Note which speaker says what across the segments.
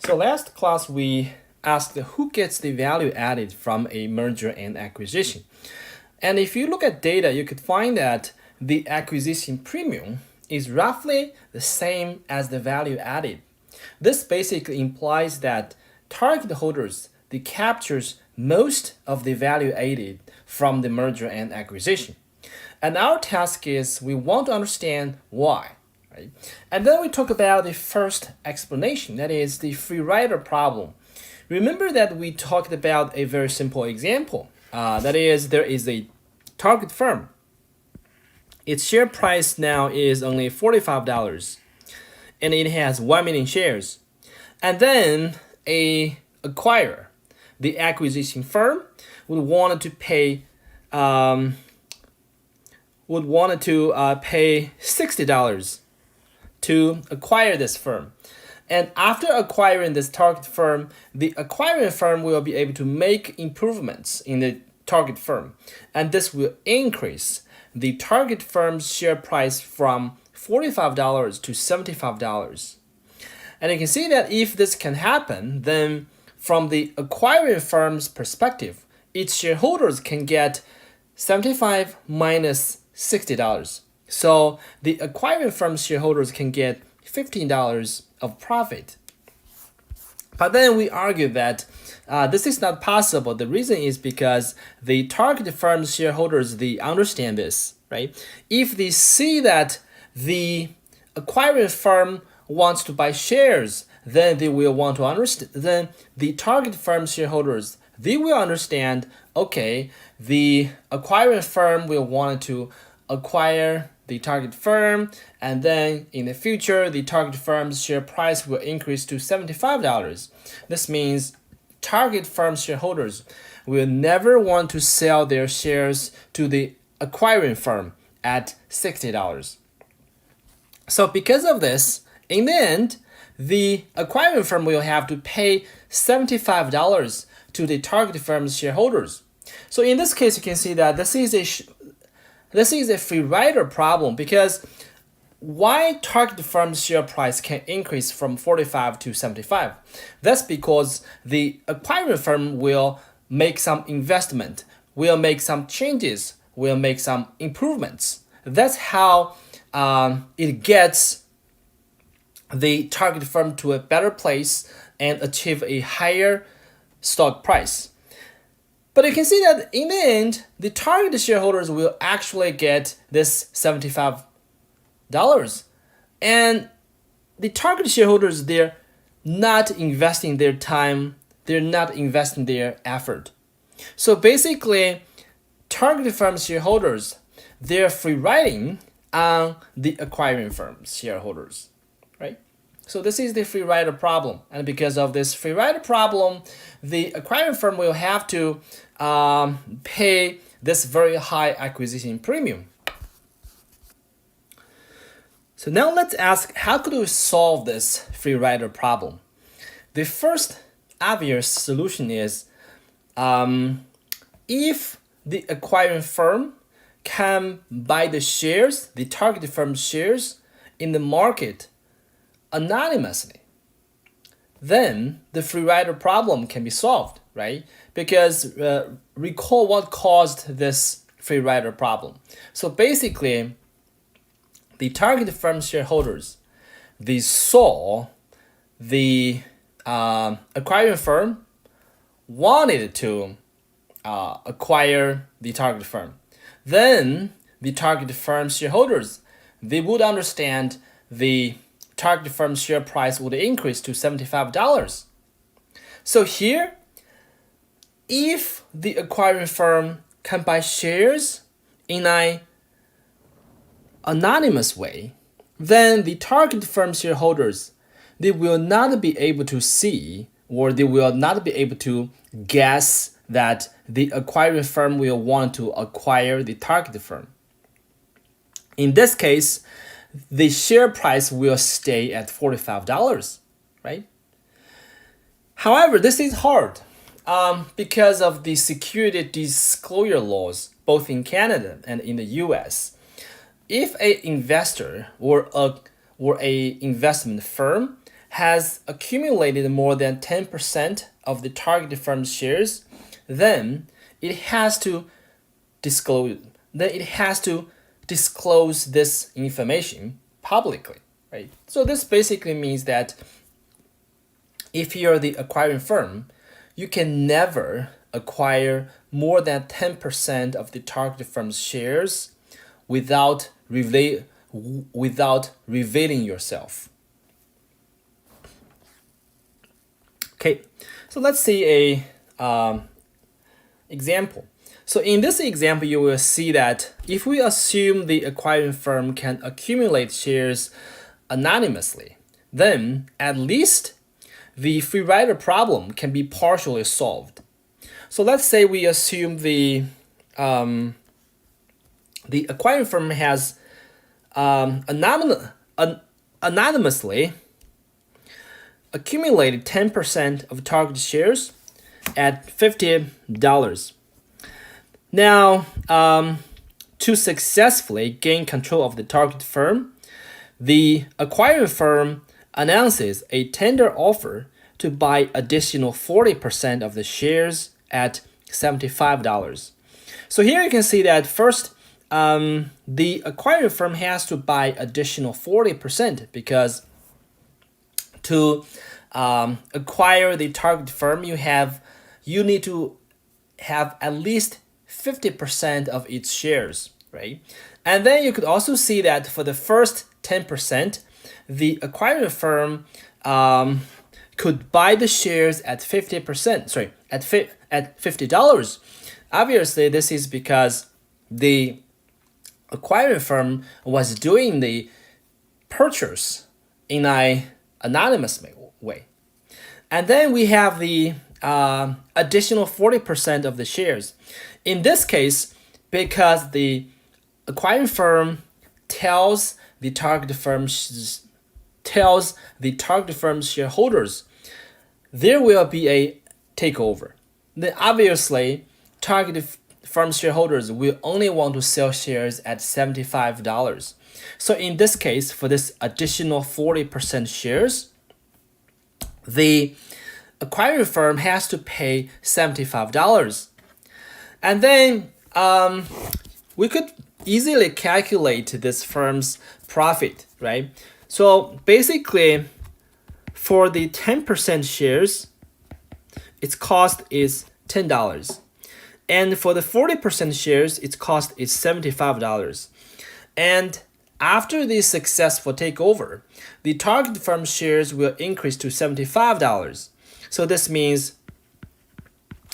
Speaker 1: So last class we asked who gets the value added from a merger and acquisition. And if you look at data, you could find that the acquisition premium is roughly the same as the value added. This basically implies that target holders captures most of the value added from the merger and acquisition. And our task is we want to understand why. Right? And then we talk about the first explanation, that is the free rider problem. Remember that we talked about a very simple example. That is, there is a target firm. Its share price now is only $45, and it has 1 million shares. And then a acquirer, the acquisition firm, would want to pay $60 to acquire this firm. And after acquiring this target firm, the acquiring firm will be able to make improvements in the target firm. And this will increase the target firm's share price from $45 to $75. And you can see that if this can happen, then from the acquiring firm's perspective, its shareholders can get $75 minus $60. So the acquiring firm's shareholders can get $15 of profit. But then we argue that this is not possible. The reason is because the target firm's shareholders, they understand this, right? If they see that the acquiring firm wants to buy shares, then they will want to understand. Then the target firm's shareholders, they will understand, okay, the acquiring firm will want to acquire the target firm, and then in the future, the target firm's share price will increase to $75. This means target firm shareholders will never want to sell their shares to the acquiring firm at $60. So because of this, in the end, the acquiring firm will have to pay $75 to the target firm's shareholders. So in this case, you can see that this is a free rider problem, because why target firm's share price can increase from 45 to 75? That's because the acquiring firm will make some investment, will make some changes, will make some improvements. That's how it gets the target firm to a better place and achieve a higher stock price. But you can see that in the end, the target shareholders will actually get this $75. And the target shareholders, they're not investing their time, they're not investing their effort. So basically, target firm shareholders, they're free riding on the acquiring firm's shareholders, right? So this is the free rider problem. And because of this free rider problem, the acquiring firm will have to pay this very high acquisition premium. So now let's ask, how could we solve this free rider problem? The first obvious solution is if the acquiring firm can buy the shares, the target firm's shares in the market anonymously, then the free rider problem can be solved, right? Because recall what caused this free rider problem. So basically, the target firm shareholders, they saw the acquiring firm wanted to acquire the target firm. Then the target firm shareholders, they would understand the target firm's share price would increase to $75. So here, if the acquiring firm can buy shares in an anonymous way, then the target firm shareholders, they will not be able to see, or they will not be able to guess that the acquiring firm will want to acquire the target firm. In this case, the share price will stay at $45, right? However, this is hard because of the security disclosure laws, both in Canada and in the US. If an investor or a investment firm has accumulated more than 10% of the target firm's shares, then it has to disclose this information publicly, right? So this basically means that if you're the acquiring firm, you can never acquire more than 10% of the target firm's shares without revealing yourself. Okay, so let's see a example. So in this example, you will see that if we assume the acquiring firm can accumulate shares anonymously, then at least the free rider problem can be partially solved. So let's say we assume the acquiring firm has anonymously accumulated 10% of target shares at $50. Now, to successfully gain control of the target firm, the acquiring firm announces a tender offer to buy additional 40% of the shares at $75. So here you can see that first, the acquiring firm has to buy additional 40% because to acquire the target firm, you need to have at least 50% of its shares, right? And then you could also see that for the first 10%, the acquiring firm could buy the shares at at $50. Obviously, this is because the acquiring firm was doing the purchase in an anonymous way. And then we have the additional 40% of the shares. In this case, because the acquiring firm tells the target firm's shareholders there will be a takeover, then obviously target firm shareholders will only want to sell shares at $75. So in this case, for this additional 40% shares, the acquiring firm has to pay $75. And then we could easily calculate this firm's profit, right? So basically, for the 10% shares, its cost is $10. And for the 40% shares, its cost is $75. And after the successful takeover, the target firm shares will increase to $75. So this means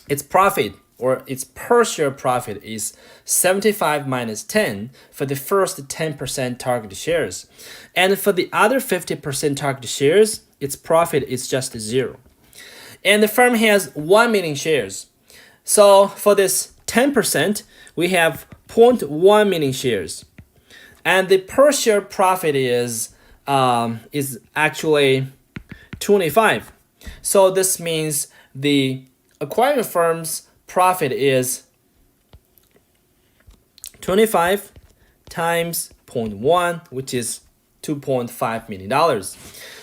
Speaker 1: its profit or its per share profit is 75 minus 10 for the first 10% target shares. And for the other 50% target shares, its profit is just 0. And the firm has 1 million shares. So for this 10%, we have 0.1 million shares. And the per share profit is actually 25. So this means the acquiring firm's profit is 25 times 0.1, which is $2.5 million.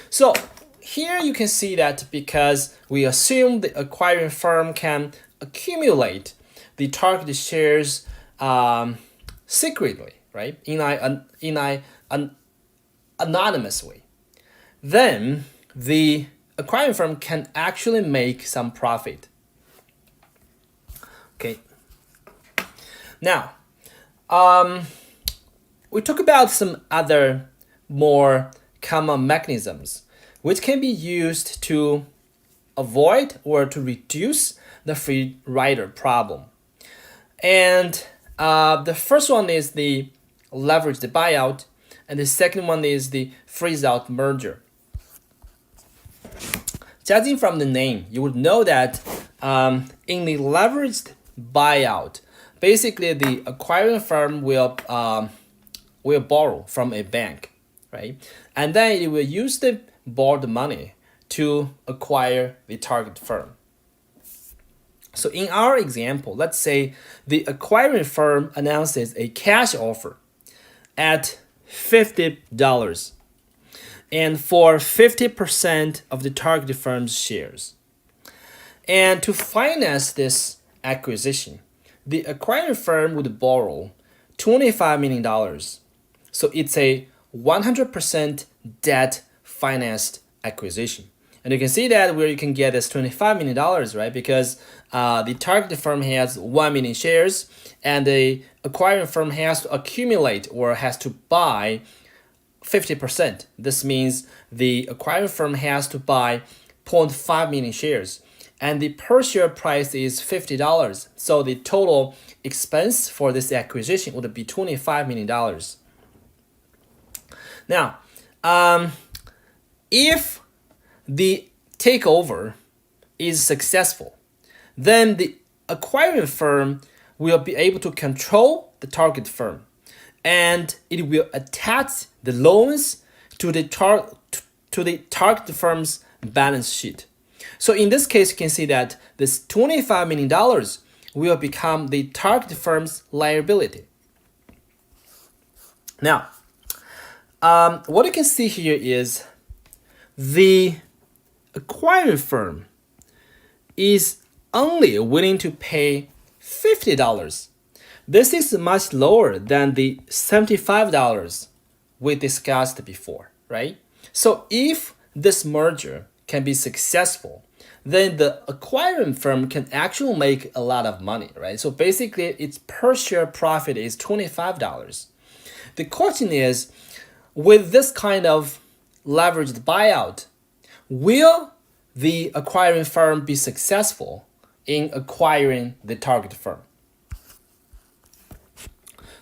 Speaker 1: So here you can see that because we assume the acquiring firm can accumulate the target shares secretly, right, in an anonymous way, then the acquiring firm can actually make some profit. Okay. Now, we talk about some other more common mechanisms which can be used to avoid or to reduce the free rider problem. And the first one is the leveraged buyout, and the second one is the freeze-out merger. Judging from the name, you would know that in the leveraged buyout, basically the acquiring firm will borrow from a bank, right? And then it will use the borrowed money to acquire the target firm. So in our example, let's say the acquiring firm announces a cash offer at $50. and for 50% of the target firm's shares. And to finance this acquisition, the acquiring firm would borrow $25 million. So it's a 100% debt financed acquisition. And you can see that where you can get this $25 million, right? Because the target firm has 1 million shares and the acquiring firm has to accumulate or has to buy 50%. This means the acquiring firm has to buy 0.5 million shares and the per share price is $50. So the total expense for this acquisition would be $25 million. Now, if the takeover is successful, then the acquiring firm will be able to control the target firm and it will attach the loans to the target firm's balance sheet. So in this case, you can see that this $25 million will become the target firm's liability. Now, what you can see here is the acquiring firm is only willing to pay $50. This is much lower than the $75 we discussed before, right? So if this merger can be successful, then the acquiring firm can actually make a lot of money, right? So basically, its per share profit is $25. The question is, with this kind of leveraged buyout, will the acquiring firm be successful in acquiring the target firm?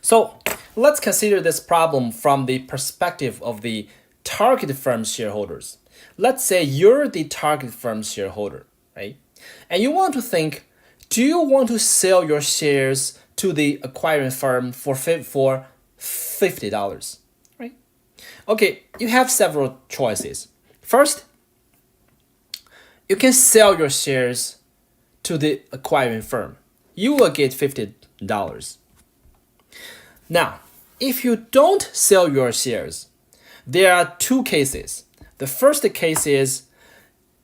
Speaker 1: So let's consider this problem from the perspective of the target firm's shareholders. Let's say you're the target firm's shareholder, right? And you want to think, do you want to sell your shares to the acquiring firm for $50, right? Okay, you have several choices. First, you can sell your shares to the acquiring firm. You will get $50. Now, if you don't sell your shares, there are two cases. The first case is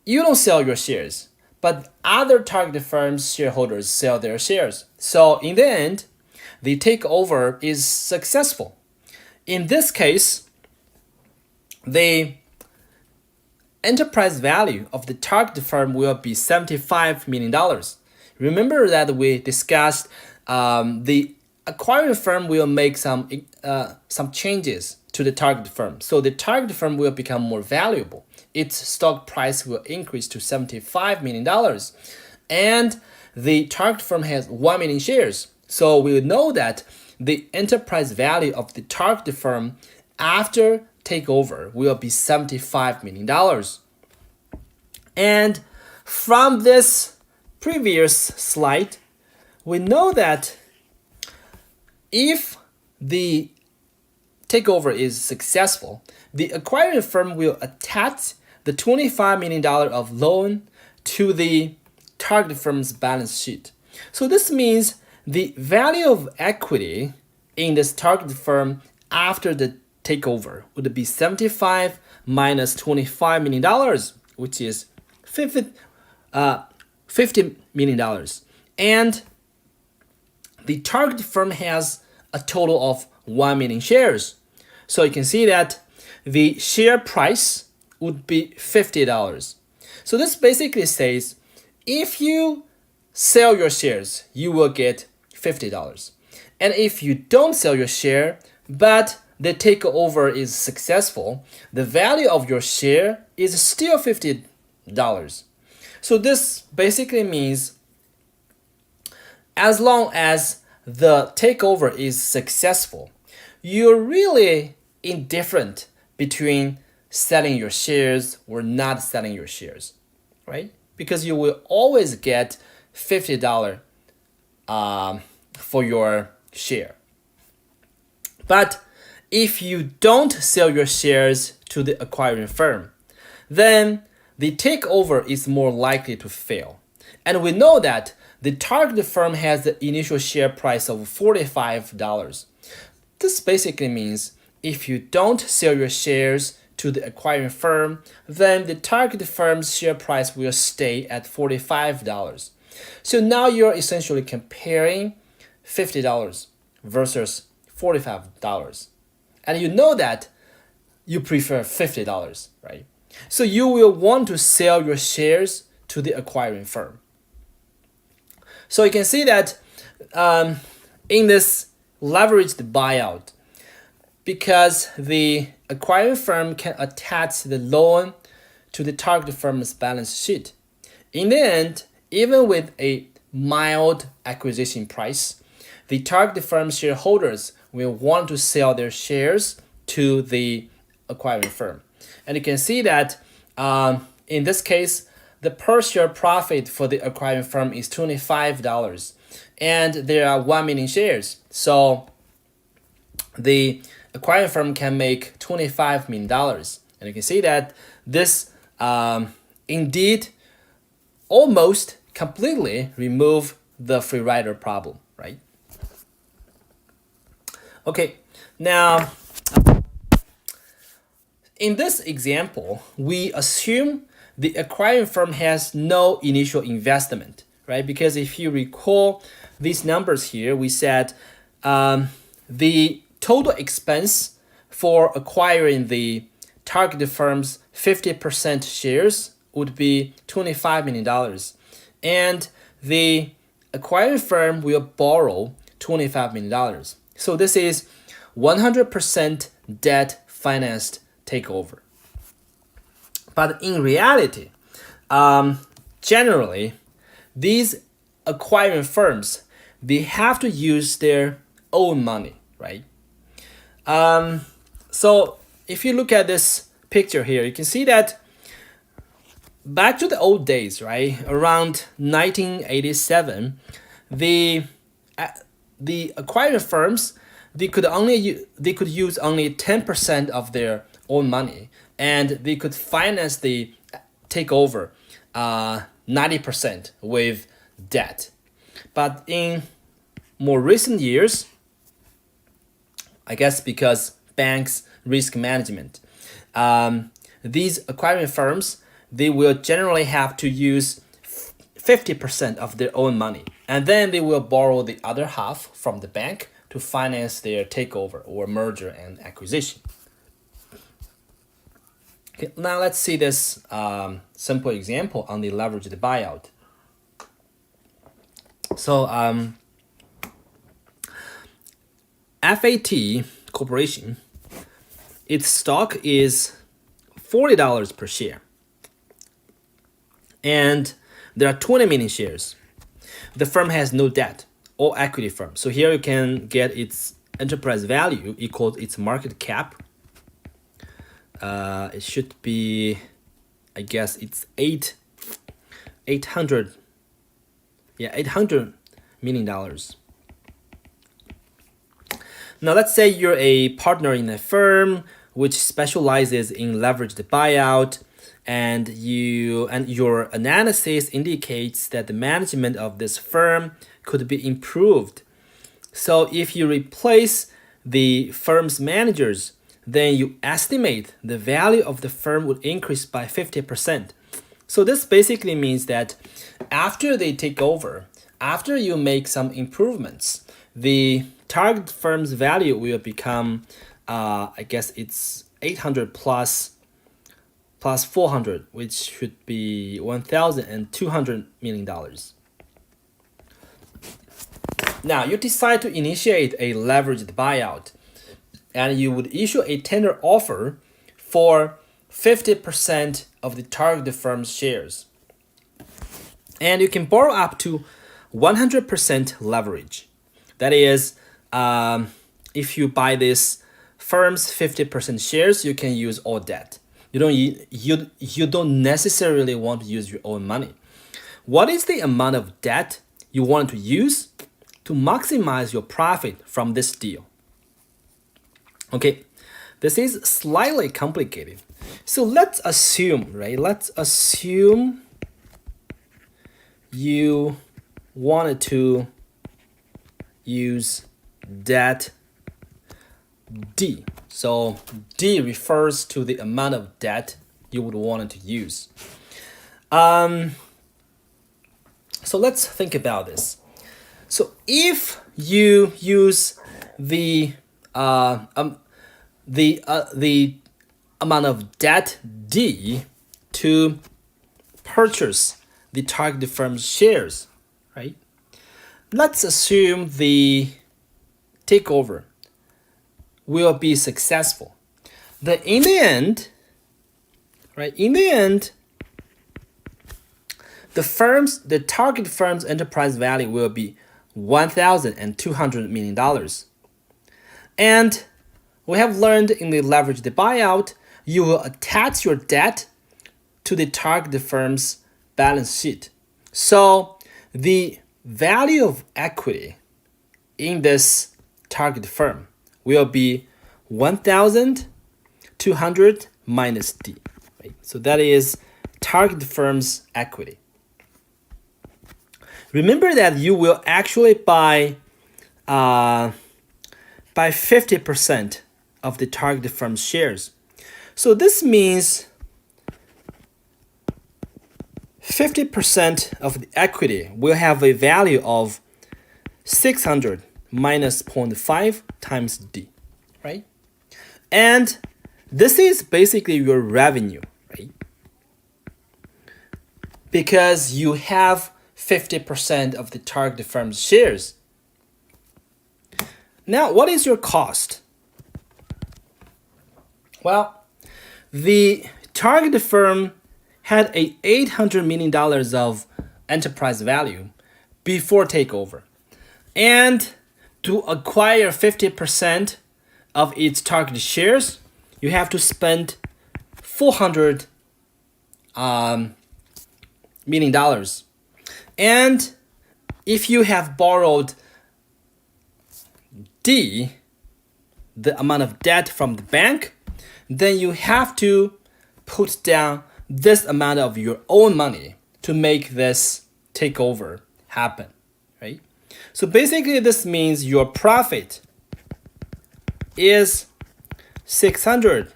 Speaker 1: you don't sell your shares, but other target firms' shareholders sell their shares. So in the end, the takeover is successful. In this case, the enterprise value of the target firm will be $75 million. Remember that we discussed the acquiring firm will make some changes to the target firm. So the target firm will become more valuable. Its stock price will increase to $75 million. And the target firm has 1 million shares. So we know that the enterprise value of the target firm after takeover will be $75 million. And from this previous slide, we know that if the takeover is successful, the acquiring firm will attach the $25 million of loan to the target firm's balance sheet. So this means the value of equity in this target firm after the takeover would be 75 minus $25 million, which is $50 million. And the target firm has a total of 1 million shares. So you can see that the share price would be $50. So this basically says if you sell your shares, you will get $50. And if you don't sell your share, but the takeover is successful, the value of your share is still $50. So this basically means as long as the takeover is successful, you're really indifferent between selling your shares or not selling your shares, right? Because you will always get $50 for your share. But if you don't sell your shares to the acquiring firm, then the takeover is more likely to fail. And we know that the target firm has the initial share price of $45. This basically means if you don't sell your shares to the acquiring firm, then the target firm's share price will stay at $45. So now you're essentially comparing $50 versus $45. And you know that you prefer $50, right? So you will want to sell your shares to the acquiring firm. So you can see that in this leveraged buyout, because the acquiring firm can attach the loan to the target firm's balance sheet. In the end, even with a mild acquisition price, the target firm's shareholders will want to sell their shares to the acquiring firm. And you can see that in this case, the per share profit for the acquiring firm is $25, and there are 1 million shares. So the acquiring firm can make $25 million. And you can see that this indeed almost completely remove the free rider problem, right? Okay, now in this example, we assume the acquiring firm has no initial investment, right? Because if you recall these numbers here, we said the total expense for acquiring the target firm's 50% shares would be $25 million. And the acquiring firm will borrow $25 million. So this is 100% debt financed takeover. But in reality, generally, these acquiring firms, they have to use their own money, right? So if you look at this picture here, you can see that back to the old days, right? Around 1987, the acquiring firms, they could use only 10% of their own money, and they could finance the takeover 90% with debt. But in more recent years, I guess because banks risk management, these acquiring firms, they will generally have to use 50% of their own money, and then they will borrow the other half from the bank to finance their takeover or merger and acquisition. Okay, now let's see this simple example on the leveraged buyout. So FAT Corporation, its stock is $40 per share. And there are 20 million shares. The firm has no debt or equity firm. So here you can get its enterprise value equals its market cap. It should be, I guess it's $800 million. Now let's say you're a partner in a firm which specializes in leveraged buyout, and your analysis indicates that the management of this firm could be improved. So if you replace the firm's managers, then you estimate the value of the firm would increase by 50%. So this basically means that after they take over, after you make some improvements, the target firm's value will become, I guess it's 800 plus 400, which should be $1,200 million. Now you decide to initiate a leveraged buyout, and you would issue a tender offer for 50% of the target firm's shares. And you can borrow up to 100% leverage. That is, if you buy this firm's 50% shares, you can use all debt. You don't necessarily want to use your own money. What is the amount of debt you want to use to maximize your profit from this deal? Okay, this is slightly complicated. So let's assume, right? Let's assume you wanted to use debt D. So D refers to the amount of debt you would want to use. So let's think about this. So if you use the amount of debt D to purchase the target firm's shares, right? Let's assume the takeover will be successful. Then in the end, right? In the end, the target firm's enterprise value will be $1,200 million. And we have learned in the leveraged buyout, you will attach your debt to the target firm's balance sheet. So the value of equity in this target firm will be 1,200 minus D. Right? So that is target firm's equity. Remember that you will actually buy 50% of the target firm's shares. So this means 50% of the equity will have a value of 600 minus 0.5 times D, right? And this is basically your revenue, right? Because you have 50% of the target firm's shares. Now, what is your cost? Well, the target firm had a $800 million of enterprise value before takeover. And to acquire 50% of its target shares, you have to spend $400 million. And if you have borrowed D, the amount of debt from the bank, then you have to put down this amount of your own money to make this takeover happen, right? So basically this means your profit is 600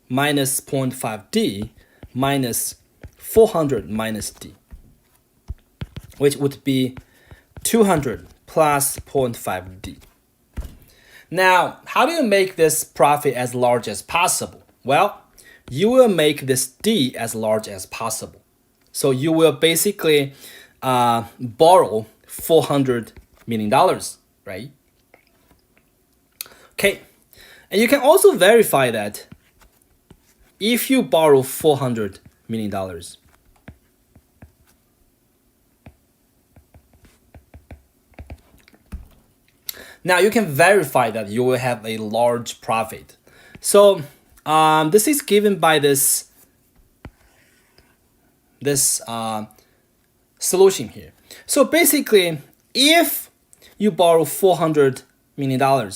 Speaker 1: minus 0.5 D minus 400 minus D, which would be 200 plus 0.5 D. Now, how do you make this profit as large as possible? Well, you will make this D as large as possible. So you will basically borrow $400 million, right? Okay, and you can also verify that if you borrow $400 million, now you can verify that you will have a large profit. So this is given by this solution here. So basically, if you borrow $400 million,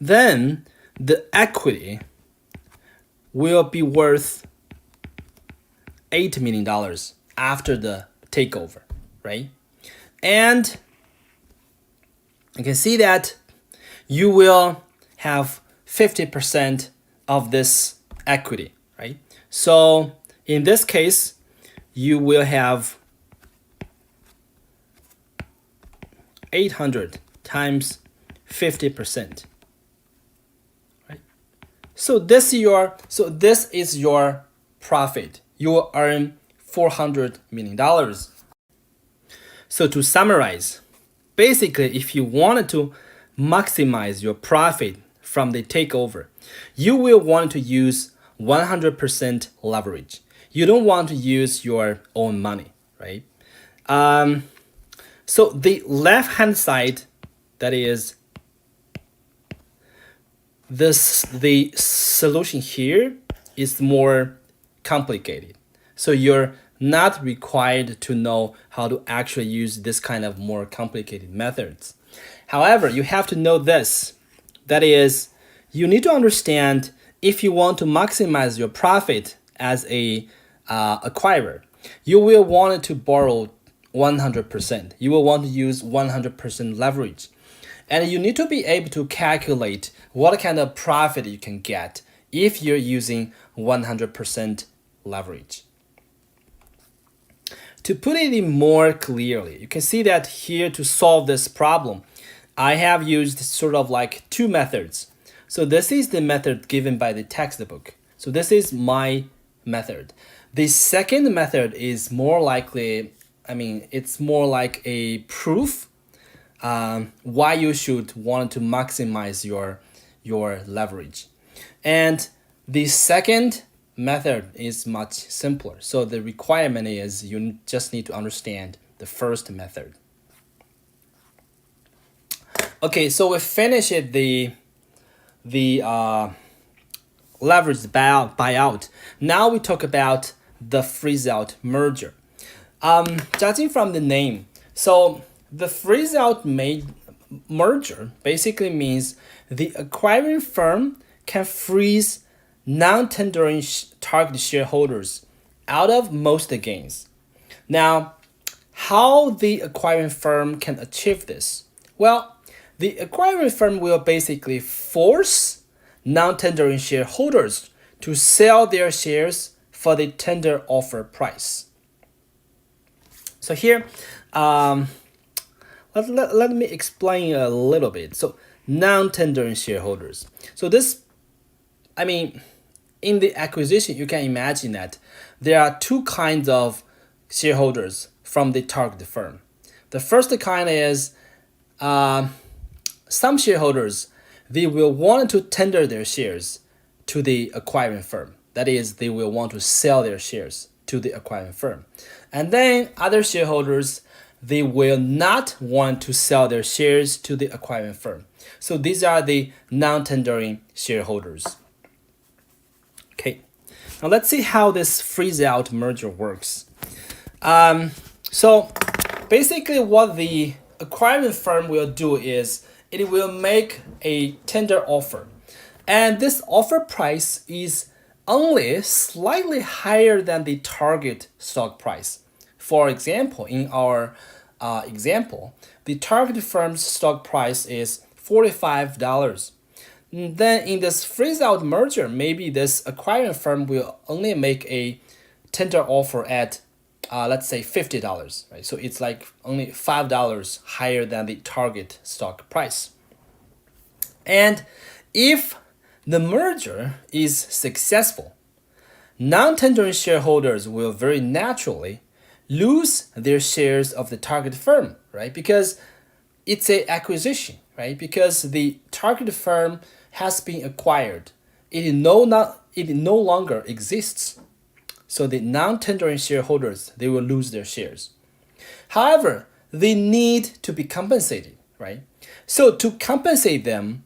Speaker 1: then the equity will be worth $8 million after the takeover, right? And you can see that you will have 50% of this equity, right? So in this case, you will have 800 times 50%, right? So this is your profit. You will earn $400 million. So to summarize, basically, if you wanted to maximize your profit from the takeover, you will want to use 100% leverage. You don't want to use your own money, right? So the left-hand side, that is the solution here is more complicated. So you're not required to know how to actually use this kind of more complicated methods. However, you have to know this. That is, you need to understand if you want to maximize your profit as a acquirer, you will want to borrow 100%. You will want to use 100% leverage. And you need to be able to calculate what kind of profit you can get if you're using 100% leverage. To put it in more clearly, you can see that here to solve this problem, I have used sort of like two methods. So this is the method given by the textbook. So this is my method. The second method is more likely, it's more like a proof why you should want to maximize your leverage. And the second method is much simpler. So the requirement is you just need to understand the first method. Okay, so we finished the leveraged buyout. Now we talk about the freeze-out merger. Judging from the name, so the freeze-out merger basically means the acquiring firm can freeze non-tendering target shareholders out of most gains. Now, how the acquiring firm can achieve this? Well, the acquiring firm will basically force non-tendering shareholders to sell their shares for the tender offer price. So here, let me explain a little bit. So non-tendering shareholders. So this, in the acquisition, you can imagine that there are two kinds of shareholders from the target firm. The first kind is some shareholders, they will want to tender their shares to the acquiring firm. That is, they will want to sell their shares to the acquiring firm. And then other shareholders, they will not want to sell their shares to the acquiring firm. So these are the non-tendering shareholders. Okay, now let's see how this freeze-out merger works. So basically what the acquiring firm will do is it will make a tender offer. And this offer price is only slightly higher than the target stock price. For example, in our example, the target firm's stock price is $45. Then in this freeze-out merger, maybe this acquiring firm will only make a tender offer at, let's say $50, right? So it's like only $5 higher than the target stock price. And if the merger is successful, non-tendering shareholders will very naturally lose their shares of the target firm, right? Because it's an acquisition, right? Because the target firm has been acquired. It no longer exists. So the non-tendering shareholders, they will lose their shares. However, they need to be compensated, right? So to compensate them,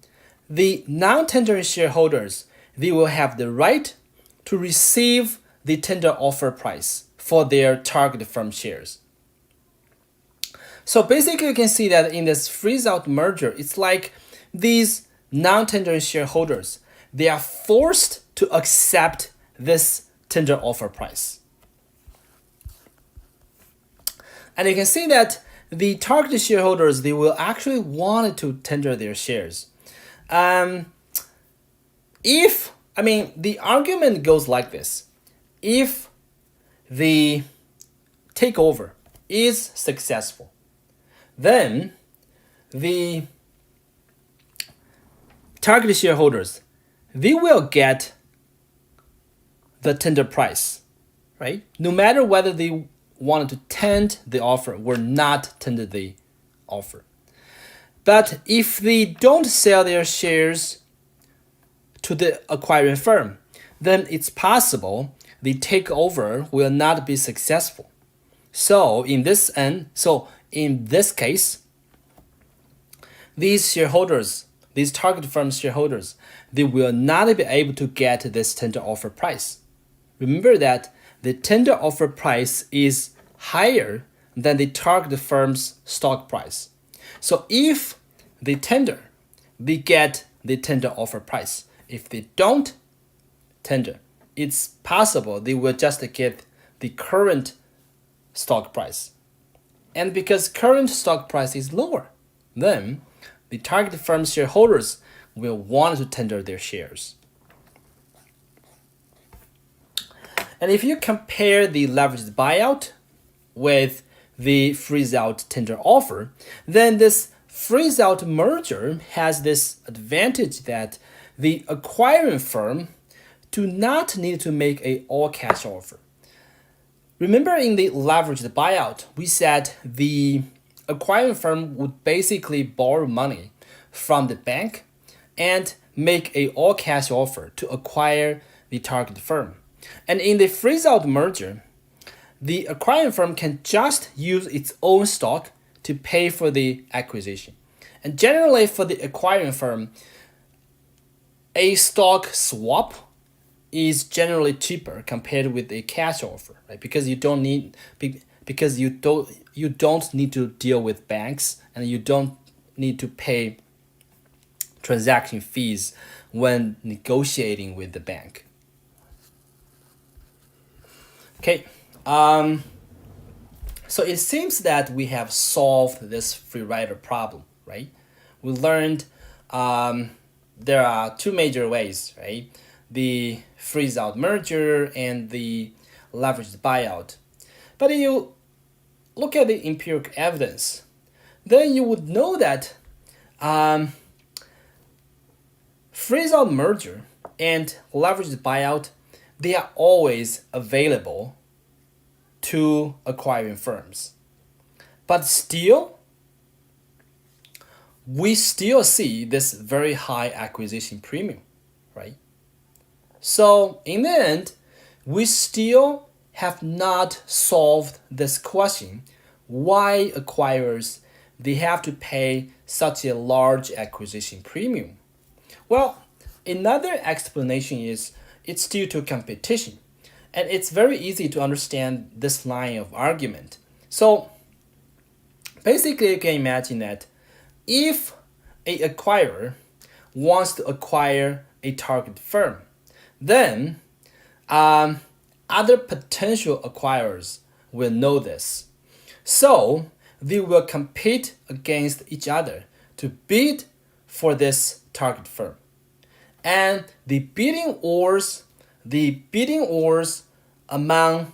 Speaker 1: the non-tendering shareholders, they will have the right to receive the tender offer price for their target firm shares. So basically you can see that in this freeze-out merger, it's like these non-tendering shareholders, they are forced to accept this tender offer price. And you can see that the target shareholders, they will actually want to tender their shares. The argument goes like this. If the takeover is successful, then the target shareholders, they will get the tender price, right? No matter whether they wanted to tender the offer or not tender the offer. But if they don't sell their shares to the acquiring firm, then it's possible the takeover will not be successful. So in this case, these shareholders, these target firm shareholders, they will not be able to get this tender offer price. Remember that the tender offer price is higher than the target firm's stock price. So if they tender, they get the tender offer price. If they don't tender, it's possible they will just get the current stock price. And because current stock price is lower, then the target firm's shareholders will want to tender their shares. And if you compare the leveraged buyout with the freeze-out tender offer, then this freeze-out merger has this advantage that the acquiring firm do not need to make an all-cash offer. Remember in the leveraged buyout, we said the acquiring firm would basically borrow money from the bank and make an all-cash offer to acquire the target firm. And in the freeze-out merger, the acquiring firm can just use its own stock to pay for the acquisition. And generally for the acquiring firm, a stock swap is generally cheaper compared with a cash offer, right? Because you don't need to deal with banks, and you don't need to pay transaction fees when negotiating with the bank. Okay, so it seems that we have solved this free rider problem, right? We learned there are two major ways, right? The freeze-out merger and the leveraged buyout. But if you look at the empirical evidence, then you would know that freeze-out merger and leveraged buyout, they are always available to acquiring firms. But still, we still see this very high acquisition premium, right? So in the end, we still have not solved this question, why acquirers they have to pay such a large acquisition premium. Well, another explanation is it's due to competition. And it's very easy to understand this line of argument. So basically you can imagine that if an acquirer wants to acquire a target firm, then other potential acquirers will know this. So they will compete against each other to bid for this target firm. And the bidding wars among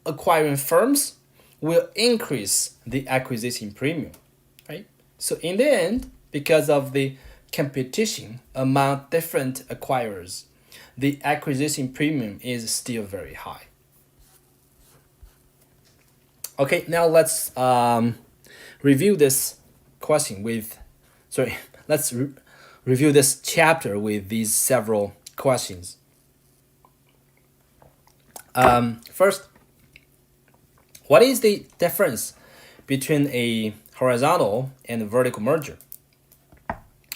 Speaker 1: acquiring firms will increase the acquisition premium, right? So in the end, because of the competition among different acquirers, the acquisition premium is still very high. Okay, now let's review this question with, let's review this chapter with these several questions. First, what is the difference between a horizontal and a vertical merger?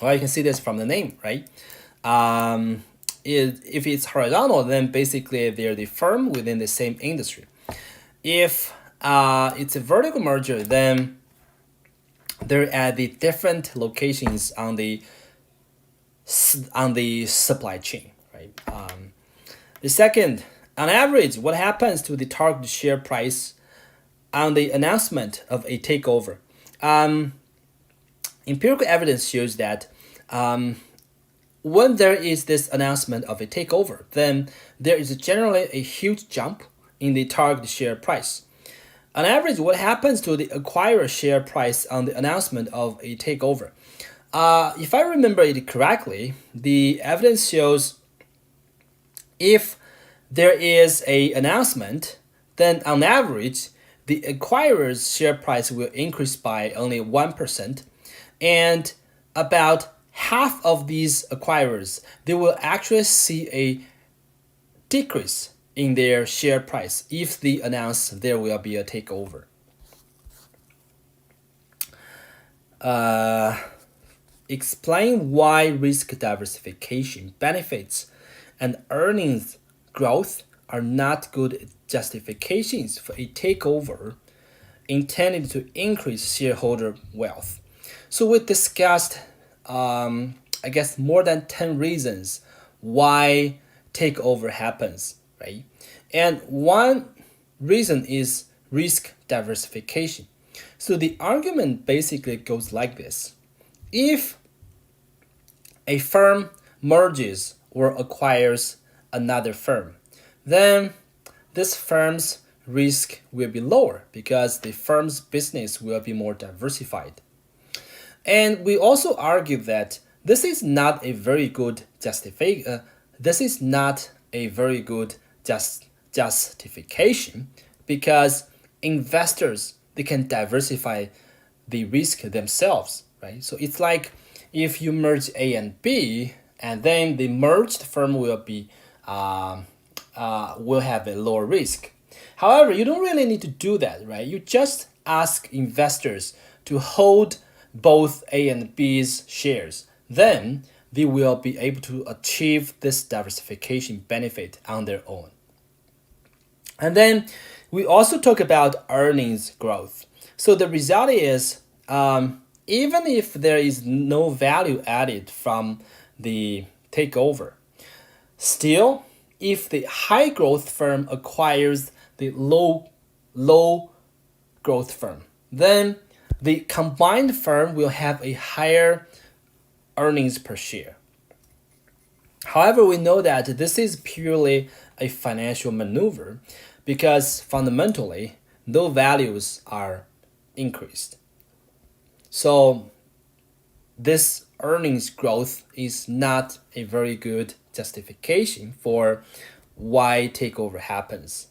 Speaker 1: Well, you can see this from the name, right? If it's horizontal, then basically they're the firm within the same industry. If it's a vertical merger, then they're at the different locations on the supply chain, right? The second, on average, what happens to the target share price on the announcement of a takeover? Empirical evidence shows that when there is this announcement of a takeover, then there is generally a huge jump in the target share price. On average, what happens to the acquirer share price on the announcement of a takeover? If I remember it correctly, the evidence shows if there is an announcement, then on average, the acquirer's share price will increase by only 1%, and about half of these acquirers, they will actually see a decrease in their share price if they announce there will be a takeover. Explain why risk diversification benefits and earnings growth are not good justifications for a takeover intended to increase shareholder wealth. So we discussed, I guess, more than 10 reasons why takeover happens, right? And one reason is risk diversification. So the argument basically goes like this. if a firm merges or acquires another firm, then this firm's risk will be lower because the firm's business will be more diversified. And we also argue that this is not a very good justification because investors, they can diversify the risk themselves, right? So it's like if you merge A and B, and then the merged firm will have a lower risk. However, you don't really need to do that, right? You just ask investors to hold both A and B's shares. Then they will be able to achieve this diversification benefit on their own. And then we also talk about earnings growth. So the result is, even if there is no value added from the takeover, still, if the high growth firm acquires the low growth firm, then the combined firm will have a higher earnings per share. However, we know that this is purely a financial maneuver because fundamentally, no values are increased. So this earnings growth is not a very good justification for why takeover happens.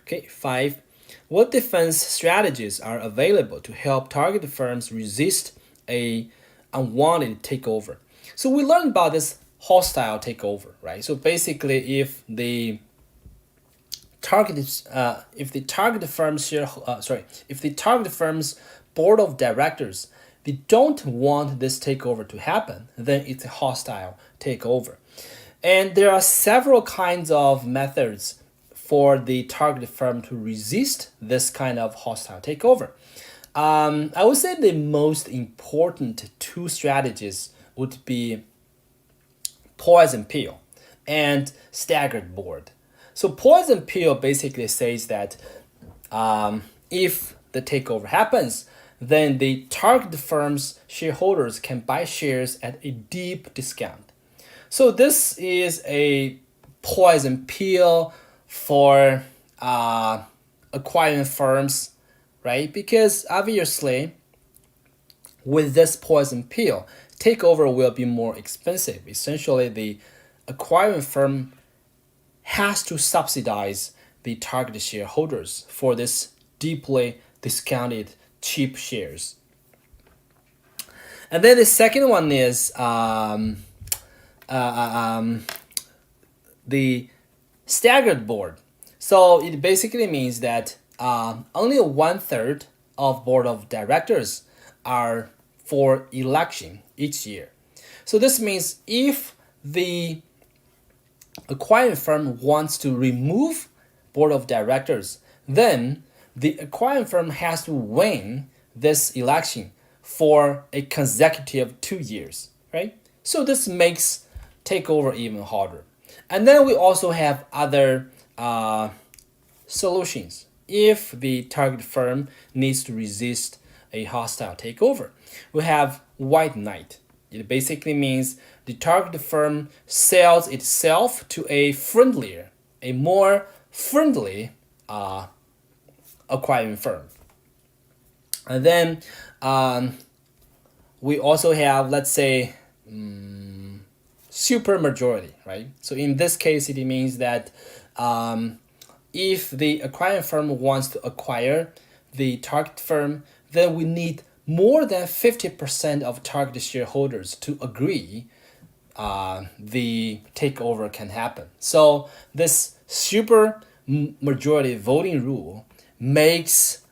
Speaker 1: Okay, 5. What defense strategies are available to help target firms resist a unwanted takeover? So we learned about this hostile takeover, right? So basically, if the target firm's board of directors, they don't want this takeover to happen, then it's a hostile takeover. And there are several kinds of methods for the target firm to resist this kind of hostile takeover. I would say the most important two strategies would be poison pill and staggered board. So poison pill basically says that if the takeover happens, then the target firm's shareholders can buy shares at a deep discount. So this is a poison pill for acquiring firms, right? Because obviously, with this poison pill, takeover will be more expensive. Essentially, the acquiring firm has to subsidize the target shareholders for this deeply discounted cheap shares. And then the second one is the staggered board. So it basically means that only 1/3 of board of directors are for election each year. So this means if the acquiring firm wants to remove board of directors, then the acquiring firm has to win this election for a consecutive 2 years, right? So this makes takeover even harder. And then we also have other solutions. If the target firm needs to resist a hostile takeover, we have white knight. It basically means the target firm sells itself to a more friendly acquiring firm. And then we also have, let's say, super majority, right? So in this case, it means that if the acquiring firm wants to acquire the target firm, then we need more than 50% of target shareholders to agree the takeover can happen. So this super majority voting rule makes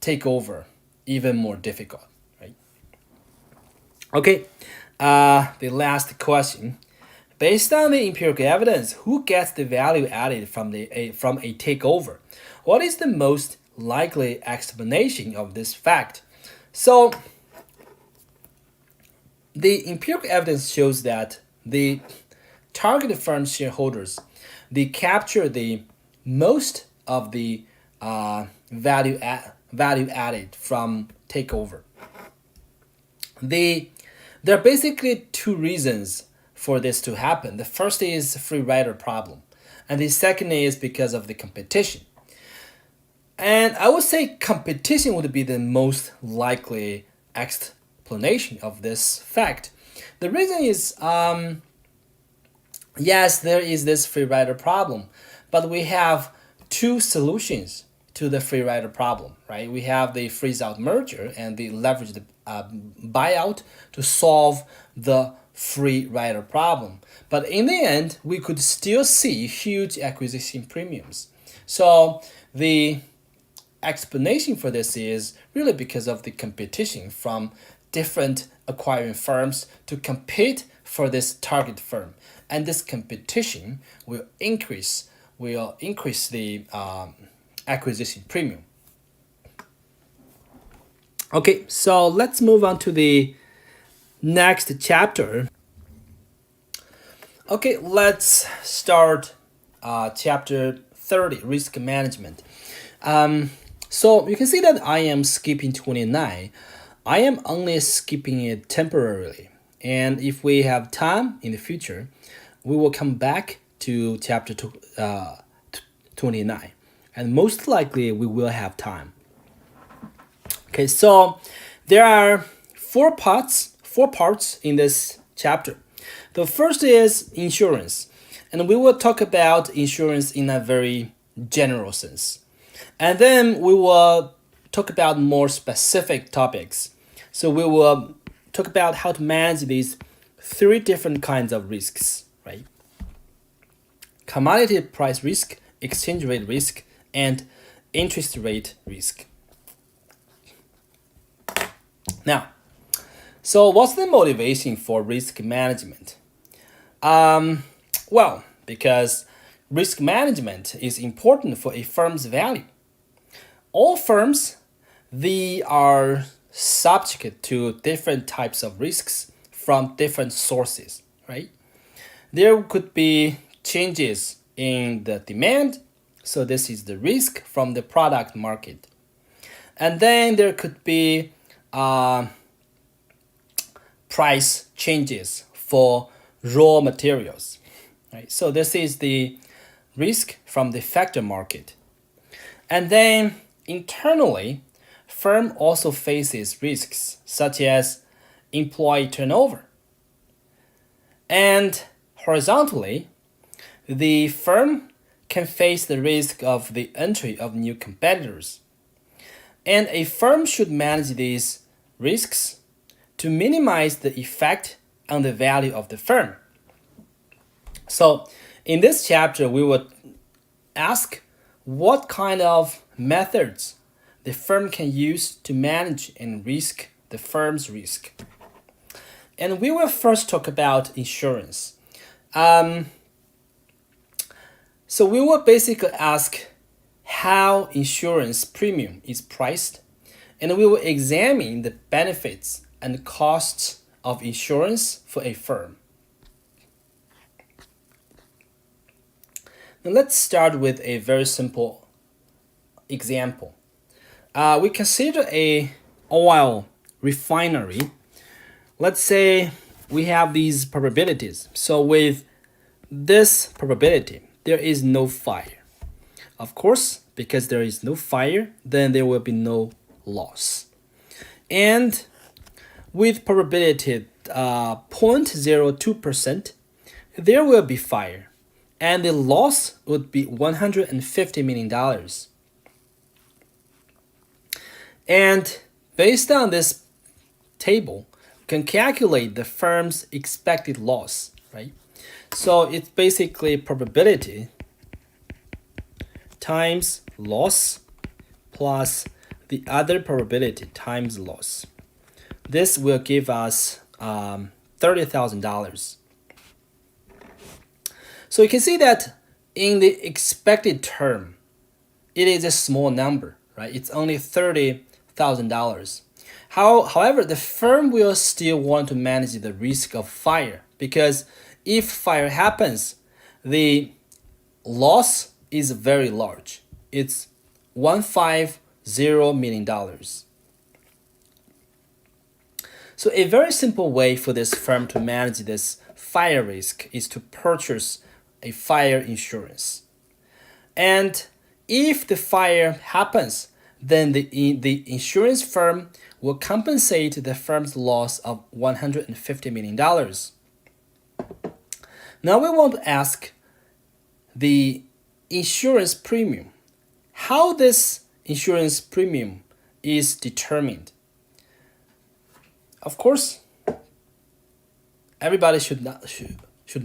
Speaker 1: takeover even more difficult, right? Okay, the last question. Based on the empirical evidence, who gets the value added from a takeover? What is the most likely explanation of this fact? So, the empirical evidence shows that the target firm shareholders, they capture the most of the value added from takeover. There are basically two reasons for this to happen. The first is free rider problem, and the second is because of the competition. And I would say competition would be the most likely explanation of this fact. The reason is, yes, there is this free rider problem, but we have two solutions to the free rider problem, right? We have the freeze out merger and the leveraged buyout to solve the free rider problem. But in the end, we could still see huge acquisition premiums. So the explanation for this is really because of the competition from different acquiring firms to compete for this target firm, and this competition will increase the acquisition premium. Okay, so let's move on to the next chapter. Okay, let's start chapter 30, risk management. So you can see that I am skipping 29. I am only skipping it temporarily. And if we have time in the future, we will come back to chapter 29. And most likely we will have time. Okay, so there are four parts in this chapter. The first is insurance. And we will talk about insurance in a very general sense. And then we will talk about more specific topics. So we will talk about how to manage these three different kinds of risks, right? Commodity price risk, exchange rate risk, and interest rate risk. Now, so what's the motivation for risk management? Well, because risk management is important for a firm's value. All firms, they are subject to different types of risks from different sources, right? There could be changes in the demand, so this is the risk from the product market. And then there could be price changes for raw materials, right? So this is the risk from the factor market. And then internally, firm also faces risks such as employee turnover. And horizontally, the firm can face the risk of the entry of new competitors. And a firm should manage these risks to minimize the effect on the value of the firm. So in this chapter, we will ask what kind of methods the firm can use to manage and risk the firm's risk. And we will first talk about insurance. So we will basically ask how insurance premium is priced, and we will examine the benefits and costs of insurance for a firm. Now let's start with a very simple example. We consider a oil refinery. Let's say we have these probabilities. So with this probability, there is no fire. Of course, because there is no fire, then there will be no loss. And with probability 0.02%, there will be fire. And the loss would be $150 million. And based on this table, you can calculate the firm's expected loss, right? So it's basically probability times loss plus the other probability times loss. This will give us $30,000. So you can see that in the expected term, it is a small number, right? It's only $30,000. However, the firm will still want to manage the risk of fire, because if fire happens, the loss is very large. It's $150 million. So a very simple way for this firm to manage this fire risk is to purchase a fire insurance. And if the fire happens, then the insurance firm will compensate the firm's loss of $150 million. Now we want to ask the insurance premium, how this insurance premium is determined. Of course, everybody should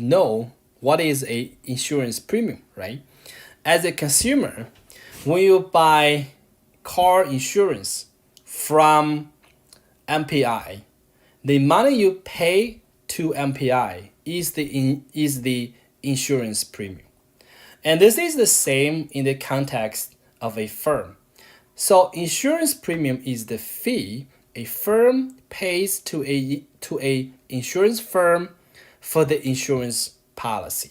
Speaker 1: know what is a insurance premium, right? As a consumer, when you buy car insurance from MPI, the money you pay to MPI is the insurance premium. And this is the same in the context of a firm. So insurance premium is the fee a firm pays to a insurance firm for the insurance policy.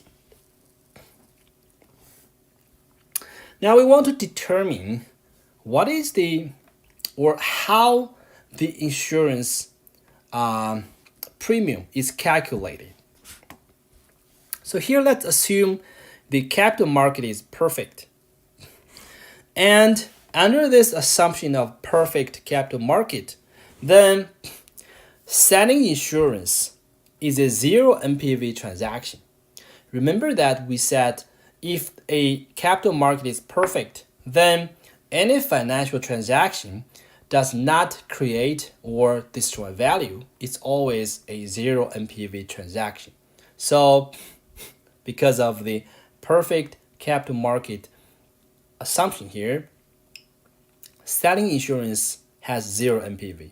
Speaker 1: Now we want to determine what is how the insurance premium is calculated. So here let's assume the capital market is perfect. And under this assumption of perfect capital market, then selling insurance is a zero NPV transaction. Remember that we said if a capital market is perfect, then any financial transaction does not create or destroy value. It's always a zero NPV transaction. So because of the perfect capital market assumption here, selling insurance has zero NPV.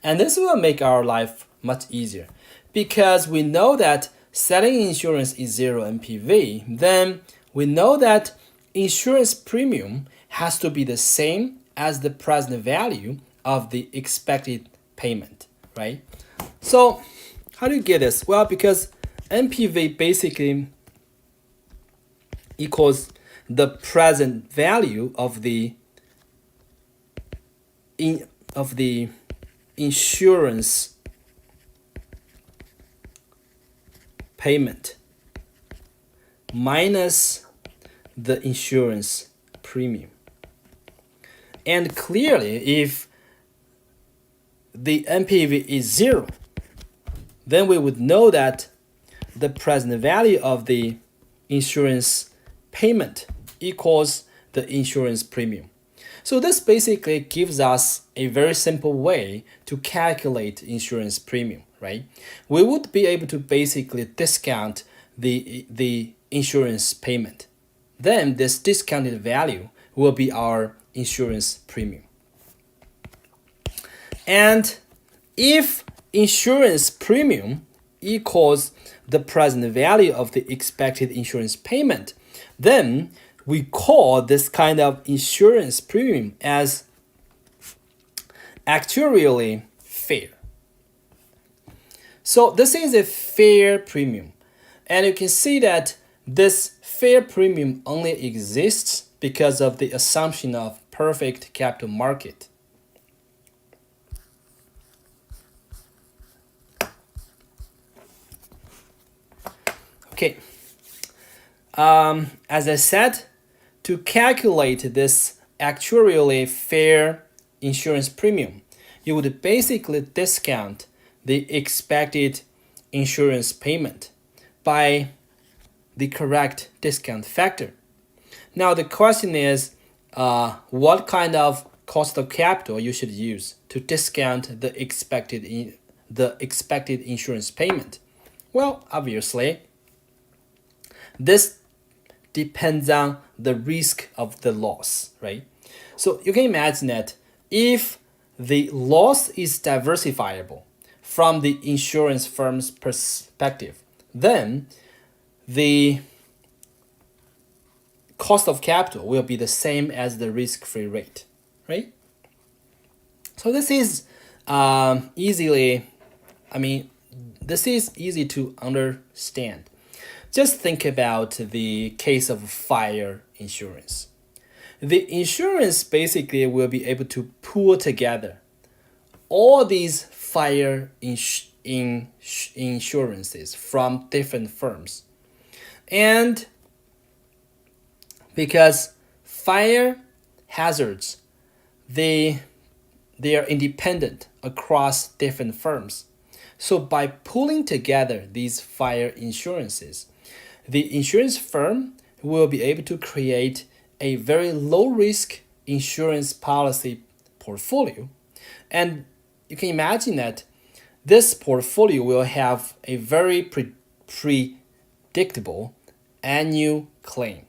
Speaker 1: And this will make our life much easier because we know that selling insurance is zero NPV. Then we know that insurance premium has to be the same as the present value of the expected payment, right? So how do you get this? Well, because NPV basically equals the present value of the insurance payment minus the insurance premium. And clearly, if the NPV is zero, then we would know that the present value of the insurance payment equals the insurance premium. So this basically gives us a very simple way to calculate insurance premium, right? We would be able to basically discount the insurance payment. Then this discounted value will be our insurance premium. And if insurance premium equals the present value of the expected insurance payment, then we call this kind of insurance premium as actuarially fair. So this is a fair premium. And you can see that this fair premium only exists because of the assumption of perfect capital market. Okay. As I said, to calculate this actuarially fair insurance premium, you would basically discount the expected insurance payment by the correct discount factor. Now the question is, what kind of cost of capital you should use to discount the expected insurance payment? Well, obviously, this depends on the risk of the loss, right? So you can imagine that if the loss is diversifiable from the insurance firm's perspective, then the cost of capital will be the same as the risk-free rate, right? So this is this is easy to understand. Just think about the case of fire insurance. The insurance basically will be able to pool together all these fire insurances from different firms. And because fire hazards, they are independent across different firms. So by pulling together these fire insurances, the insurance firm will be able to create a very low risk insurance policy portfolio. And you can imagine that this portfolio will have a very predictable annual claim.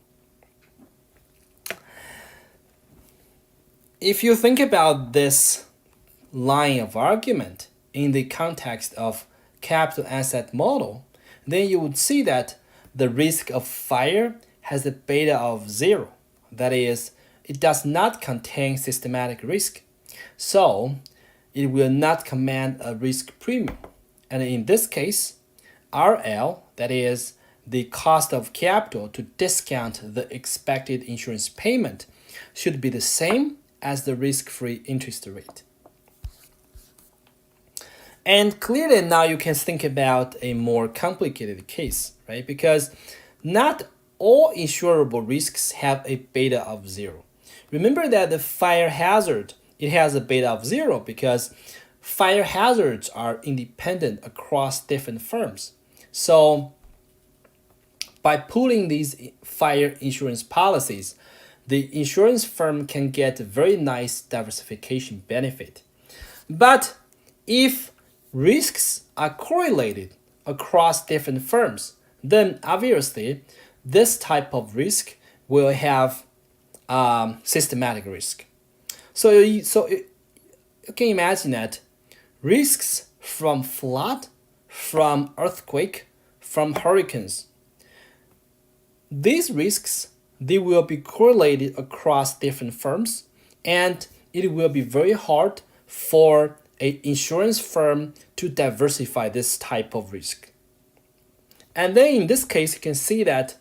Speaker 1: If you think about this line of argument in the context of capital asset model, then you would see that the risk of fire has a beta of 0. That is, it does not contain systematic risk. So it will not command a risk premium. And in this case, RL, that is the cost of capital to discount the expected insurance payment, should be the same as the risk-free interest rate. And clearly now you can think about a more complicated case, right? Because not all insurable risks have a beta of 0. Remember that the fire hazard, it has a beta of 0 because fire hazards are independent across different firms. So by pooling these fire insurance policies, the insurance firm can get a very nice diversification benefit. But if risks are correlated across different firms, then obviously this type of risk will have systematic risk. So you can imagine that risks from flood, from earthquake, from hurricanes, these risks, they will be correlated across different firms, and it will be very hard for an insurance firm to diversify this type of risk. And then in this case, you can see that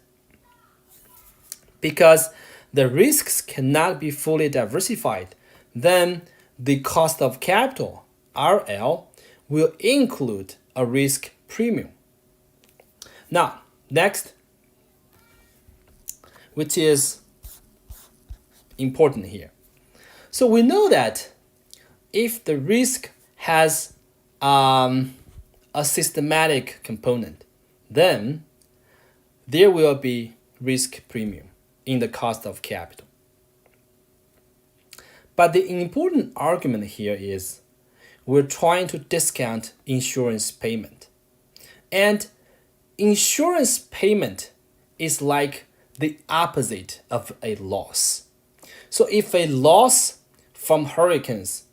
Speaker 1: because the risks cannot be fully diversified, then the cost of capital, RL, will include a risk premium. Now, next, which is important here. So we know that if the risk has a systematic component, then there will be risk premium in the cost of capital. But the important argument here is we're trying to discount insurance payment. And insurance payment is like the opposite of a loss. So if a loss from hurricanes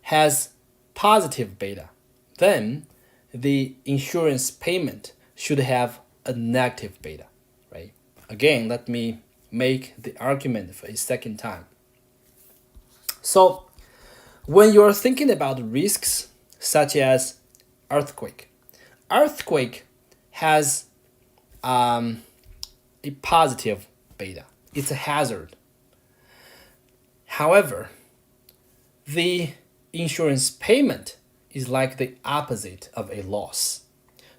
Speaker 1: has positive beta, then the insurance payment should have a negative beta, right? Again, let me make the argument for a second time. So when you're thinking about risks such as earthquake has a positive beta. It's a hazard. However, the insurance payment is like the opposite of a loss.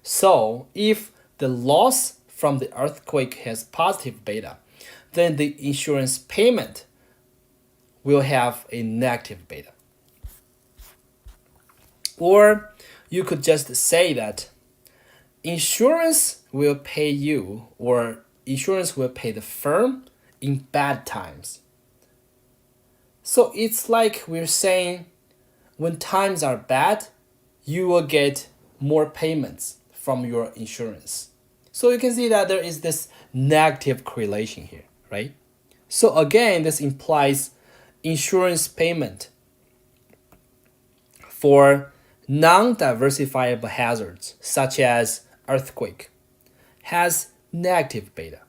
Speaker 1: So if the loss from the earthquake has positive beta, then the insurance payment will have a negative beta. Or you could just say that insurance will pay you, or insurance will pay the firm in bad times. So it's like we're saying when times are bad, you will get more payments from your insurance. So you can see that there is this negative correlation here, right? So again, this implies insurance payment for non-diversifiable hazards such as earthquake has negative beta.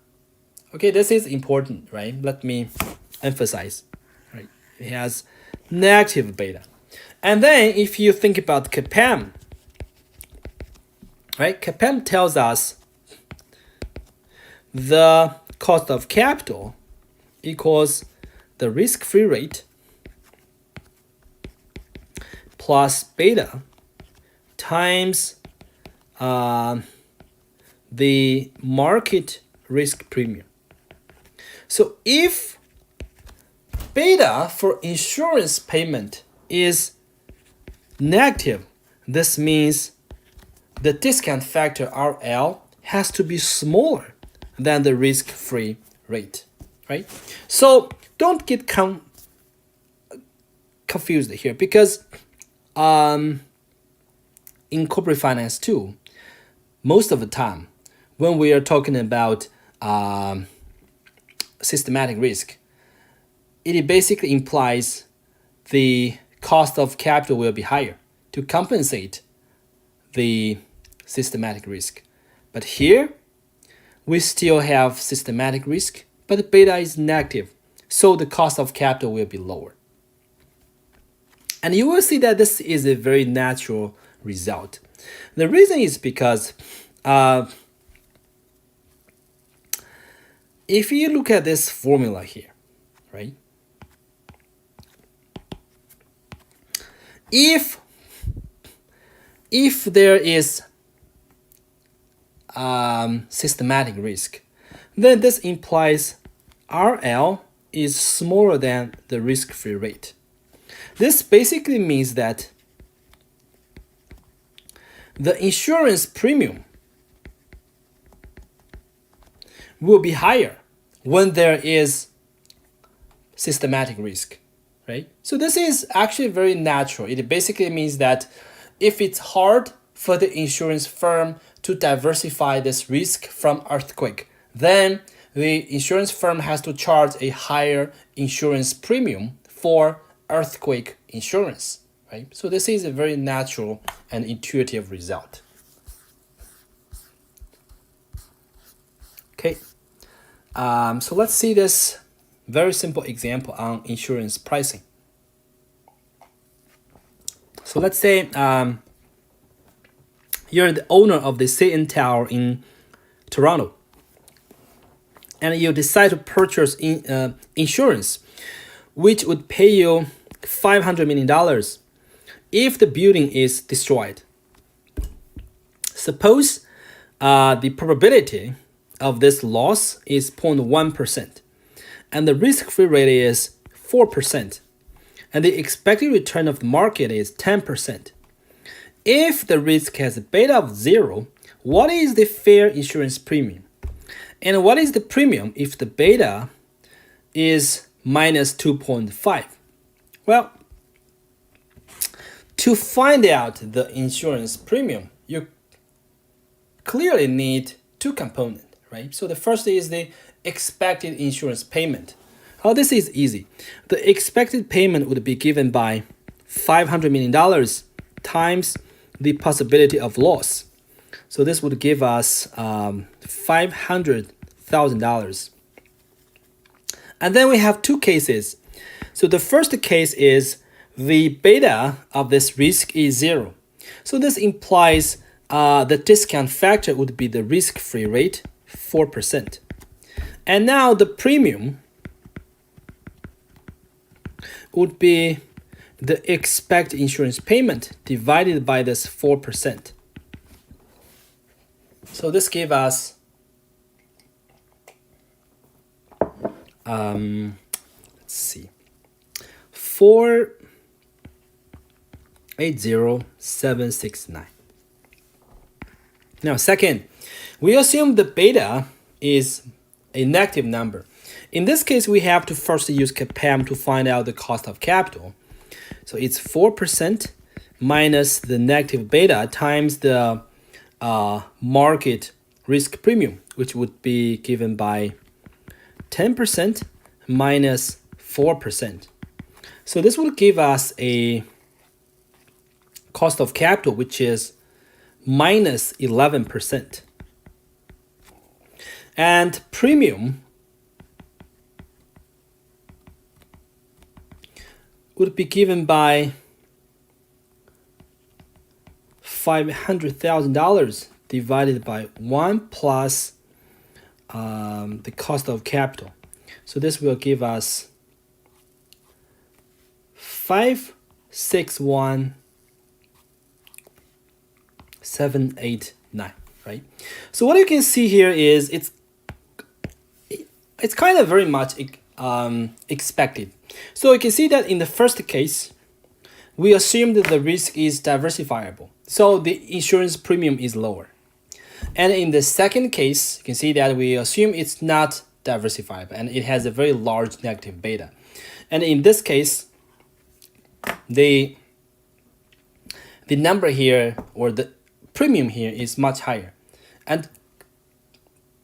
Speaker 1: Okay, this is important, right? Let me emphasize, right? It has negative beta. And then if you think about CAPM, right? CAPM tells us the cost of capital equals the risk-free rate plus beta times the market risk premium. So if beta for insurance payment is negative, this means the discount factor RL has to be smaller than the risk-free rate, right? So don't get confused here, because in corporate finance too, most of the time when we are talking about systematic risk, it basically implies the cost of capital will be higher to compensate the systematic risk. But here, we still have systematic risk, but the beta is negative, so the cost of capital will be lower. And you will see that this is a very natural result. The reason is because if you look at this formula here, right? If there is systematic risk, then this implies RL is smaller than the risk-free rate. This basically means that the insurance premium will be higher when there is systematic risk, right? So this is actually very natural. It basically means that if it's hard for the insurance firm to diversify this risk from earthquake, then the insurance firm has to charge a higher insurance premium for earthquake insurance, right? So this is a very natural and intuitive result. Okay, so let's see this very simple example on insurance pricing. So let's say you're the owner of the CN Tower in Toronto, and you decide to purchase insurance, which would pay you $500 million if the building is destroyed. Suppose the probability of this loss is 0.1%, and the risk-free rate is 4%, and the expected return of the market is 10%. If the risk has a beta of 0, what is the fair insurance premium? And what is the premium if the beta is minus 2.5? Well, to find out the insurance premium, you clearly need two components, right? So the first is the expected insurance payment. Oh, this is easy. The expected payment would be given by $500 million times the possibility of loss. So this would give us $500,000. And then we have two cases. So the first case is the beta of this risk is 0. So this implies the discount factor would be the risk-free rate, 4%. And now the premium would be the expected insurance payment divided by this 4%. So this gives us let's see, 480,769. Now, second, we assume the beta is a negative number. In this case, we have to first use CAPM to find out the cost of capital. So it's 4% minus the negative beta times the market risk premium, which would be given by 10% minus 4%. So this will give us a cost of capital, which is minus 11%. And premium would be given by $500,000 divided by 1 plus the cost of capital. So this will give us 561 7, 8, 9, right? So what you can see here is it's kind of very much expected. So you can see that in the first case, we assume that the risk is diversifiable. So the insurance premium is lower. And in the second case, you can see that we assume it's not diversifiable and it has a very large negative beta. And in this case, the number here, or the premium here, is much higher. And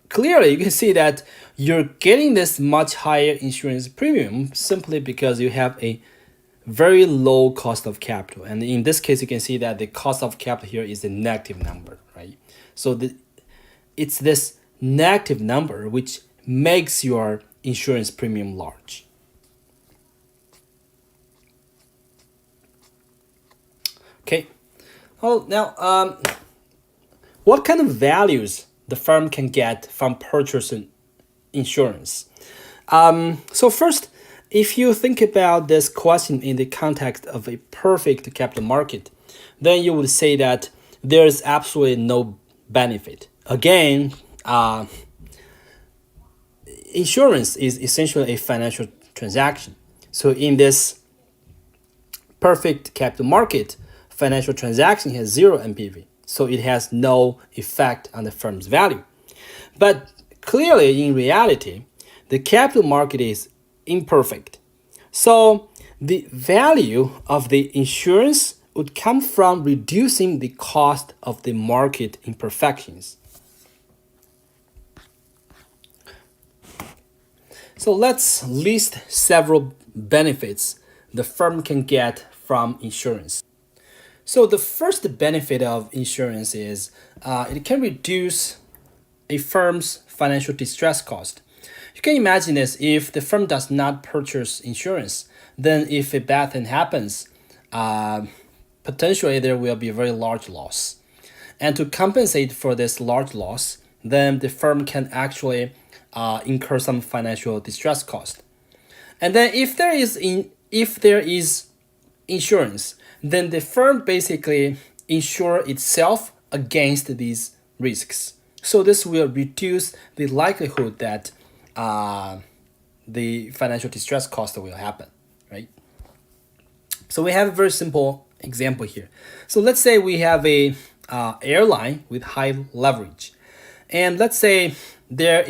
Speaker 1: clearly you can see that you're getting this much higher insurance premium simply because you have a very low cost of capital. And in this case, you can see that the cost of capital here is a negative number, right? So it's this negative number which makes your insurance premium large. Okay. Well, now, what kind of values the firm can get from purchasing insurance? So first, if you think about this question in the context of a perfect capital market, then you would say that there's absolutely no benefit. Again, insurance is essentially a financial transaction. So in this perfect capital market, financial transaction has zero NPV. So it has no effect on the firm's value. But clearly, in reality, the capital market is imperfect. So the value of the insurance would come from reducing the cost of the market imperfections. So let's list several benefits the firm can get from insurance. So the first benefit of insurance is it can reduce a firm's financial distress cost. You can imagine this: if the firm does not purchase insurance, then if a bad thing happens, potentially there will be a very large loss. And to compensate for this large loss, then the firm can actually incur some financial distress cost. And then if there is insurance, then the firm basically insure itself against these risks. So this will reduce the likelihood that the financial distress cost will happen, right? So we have a very simple example here. So let's say we have a airline with high leverage, and let's say there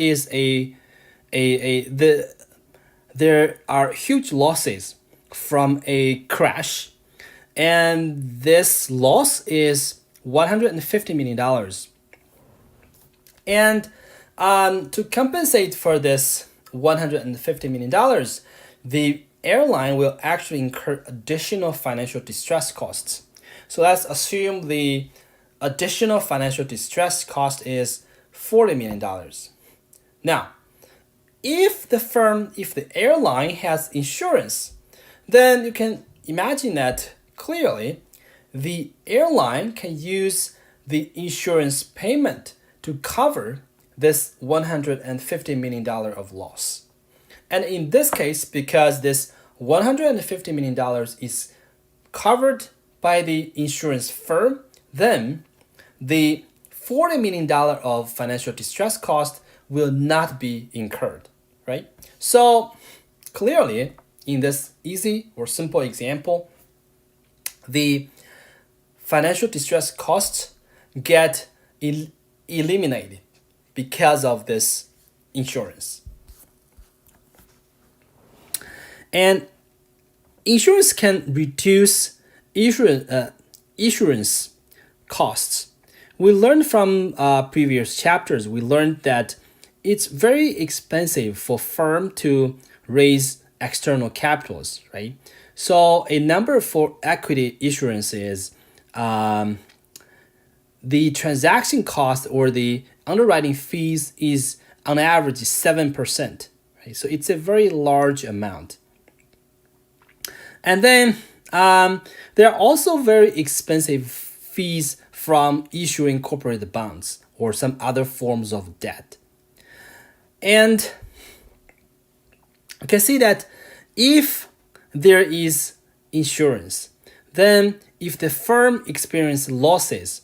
Speaker 1: are huge losses from a crash. And this loss is $150 million. And to compensate for this $150 million, the airline will actually incur additional financial distress costs. So let's assume the additional financial distress cost is $40 million. Now, if the airline has insurance, then you can imagine that clearly the airline can use the insurance payment to cover this $150 million of loss. And in this case, because this $150 million is covered by the insurance firm, then the $40 million of financial distress cost will not be incurred, right? So clearly, in this easy or simple example, the financial distress costs get eliminated because of this insurance. And insurance can reduce insurance costs. We learned from previous chapters, we learned that it's very expensive for firm to raise external capitals, right? So a number for equity issuance is the transaction cost or the underwriting fees is on average 7%, right? So it's a very large amount. And then there are also very expensive fees from issuing corporate bonds or some other forms of debt. And you can see that if there is insurance, then if the firm experiences losses,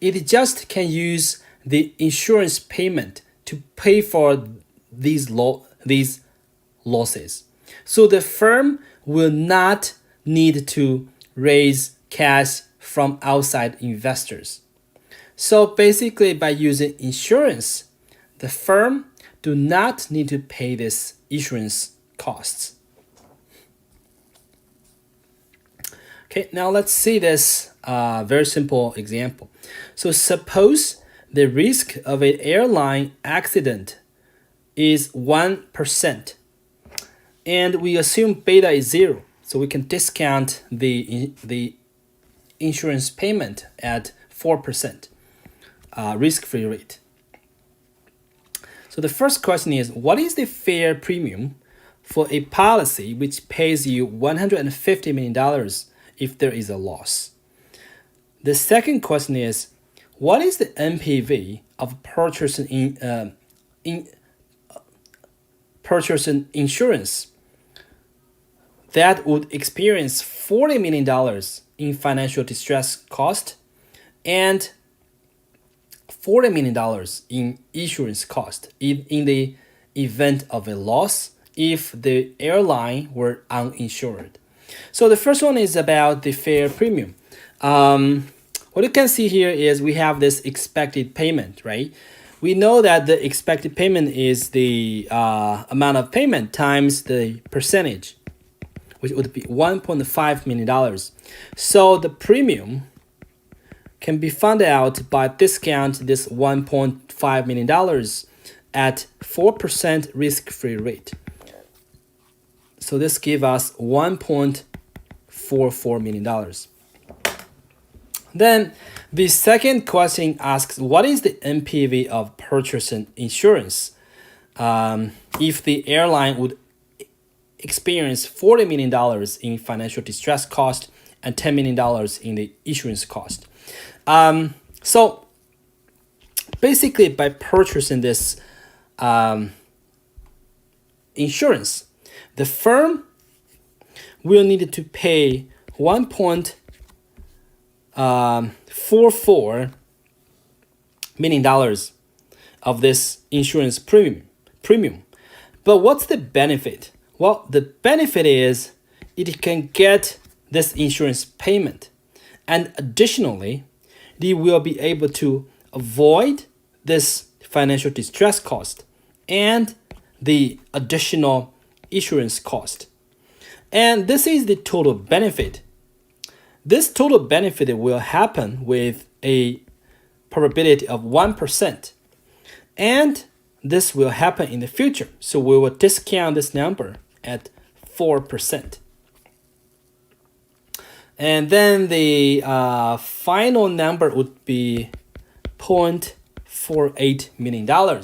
Speaker 1: it just can use the insurance payment to pay for these losses. So the firm will not need to raise cash from outside investors. So basically, by using insurance, the firm do not need to pay this insurance costs. Okay, now let's see this very simple example. So suppose the risk of an airline accident is 1%, and we assume beta is 0, so we can discount the insurance payment at 4% risk-free rate. So the first question is, what is the fair premium for a policy which pays you $150 million if there is a loss? The second question is, what is the NPV of purchasing insurance that would experience $40 million in financial distress cost and $40 million in insurance cost in the event of a loss if the airline were uninsured? So the first one is about the fair premium. What you can see here is we have this expected payment, right? We know that the expected payment is the amount of payment times the percentage, which would be $1.5 million. So the premium can be found out by discount this $1.5 million at 4% risk-free rate. So this gives us $1.44 million. Then the second question asks, what is the NPV of purchasing insurance if the airline would experience $40 million in financial distress cost and $10 million in the insurance cost? So basically, by purchasing this insurance, the firm will need to pay $1.44 million of this insurance premium. But what's the benefit? Well, the benefit is it can get this insurance payment, and additionally, they will be able to avoid this financial distress cost and the additional insurance cost. And this is the total benefit. This total benefit will happen with a probability of 1%. And this will happen in the future. So we will discount this number at 4%. And then the final number would be $0.48 million.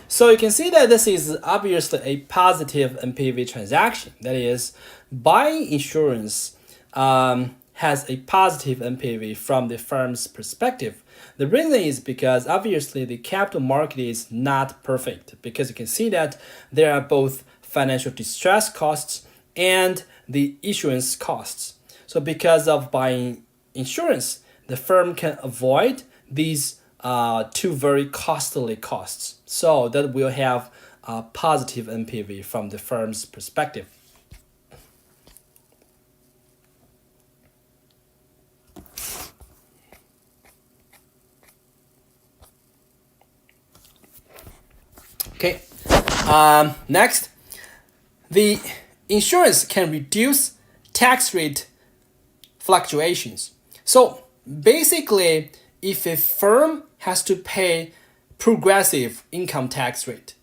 Speaker 1: So you can see that this is obviously a positive NPV transaction. That is, buying insurance has a positive NPV from the firm's perspective. The reason is because obviously the capital market is not perfect, because you can see that there are both financial distress costs and the insurance costs. So because of buying insurance, the firm can avoid these two very costly costs. So that will have a positive NPV from the firm's perspective. Okay, next, the insurance can reduce tax rate fluctuations. So basically, if a firm has to pay progressive income tax rate,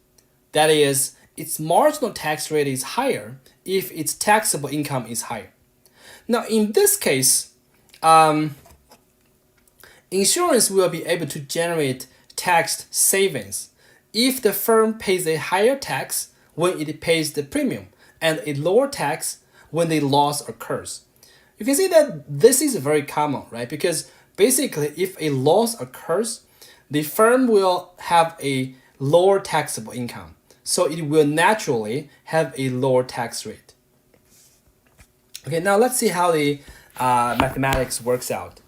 Speaker 1: that is, its marginal tax rate is higher if its taxable income is higher. Now, in this case, insurance will be able to generate tax savings if the firm pays a higher tax when it pays the premium and a lower tax when the loss occurs. You can see that this is very common, right? Because basically, if a loss occurs, the firm will have a lower taxable income. So it will naturally have a lower tax rate. Okay, now let's see how the mathematics works out.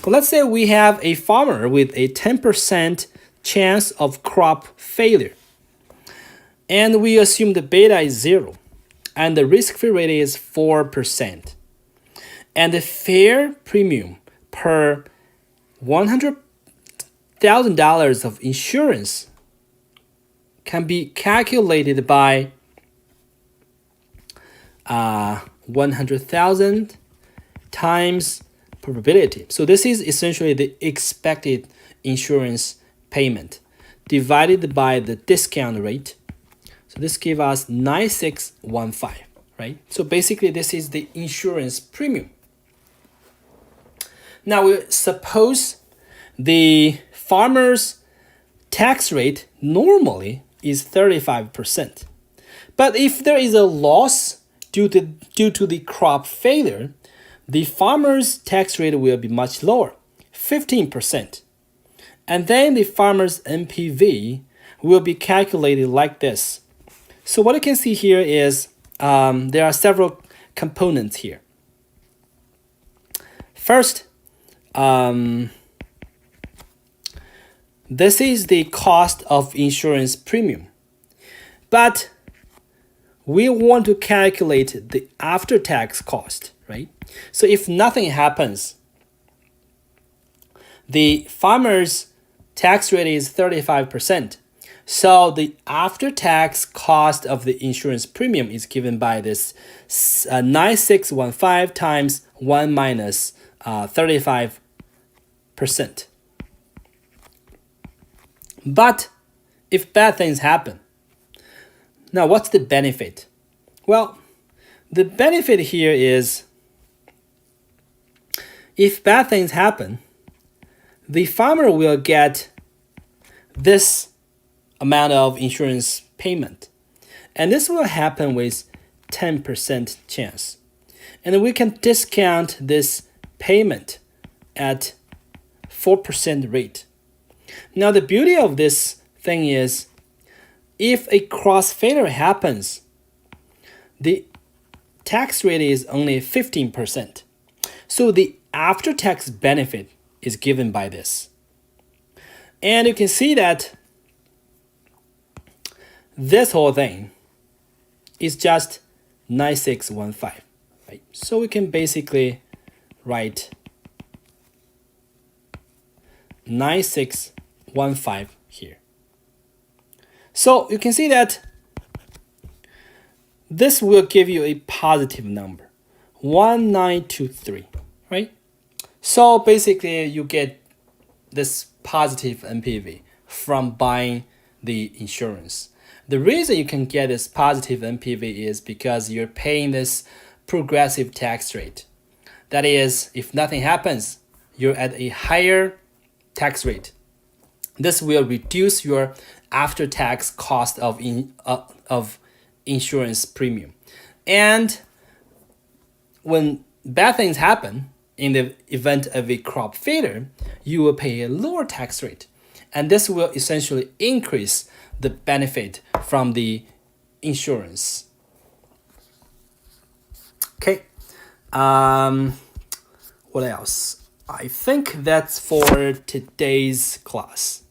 Speaker 1: let's say we have a farmer with a 10% chance of crop failure. And we assume the beta is 0. And the risk-free rate is 4%. And the fair premium per $100,000 of insurance can be calculated by 100,000 times probability. So this is essentially the expected insurance payment divided by the discount rate. So this gives us 9615, right? So basically this is the insurance premium. Now we suppose the farmer's tax rate normally is 35%. But if there is a loss due to the crop failure, the farmer's tax rate will be much lower, 15%. And then the farmer's NPV will be calculated like this. So what you can see here is there are several components here. First, this is the cost of insurance premium. But we want to calculate the after-tax cost, right? So if nothing happens, the farmer's tax rate is 35%. So the after-tax cost of the insurance premium is given by this 9615 times 1 minus 35%. But if bad things happen, now what's the benefit? Well, the benefit here is if bad things happen, the farmer will get this amount of insurance payment. And this will happen with 10% chance. And we can discount this payment at 4% rate. Now the beauty of this thing is if a cross failure happens, the tax rate is only 15%. So the after-tax benefit is given by this. And you can see that this whole thing is just 9615, right? So we can basically write 9615 here. So you can see that this will give you a positive number, 1923, right? So basically you get this positive NPV from buying the insurance. The reason you can get this positive NPV is because you're paying this progressive tax rate. That is, if nothing happens, you're at a higher tax rate. This will reduce your after-tax cost of insurance premium. And when bad things happen, in the event of a crop failure, you will pay a lower tax rate. And this will essentially increase the benefit from the insurance. Okay. What else? I think that's for today's class.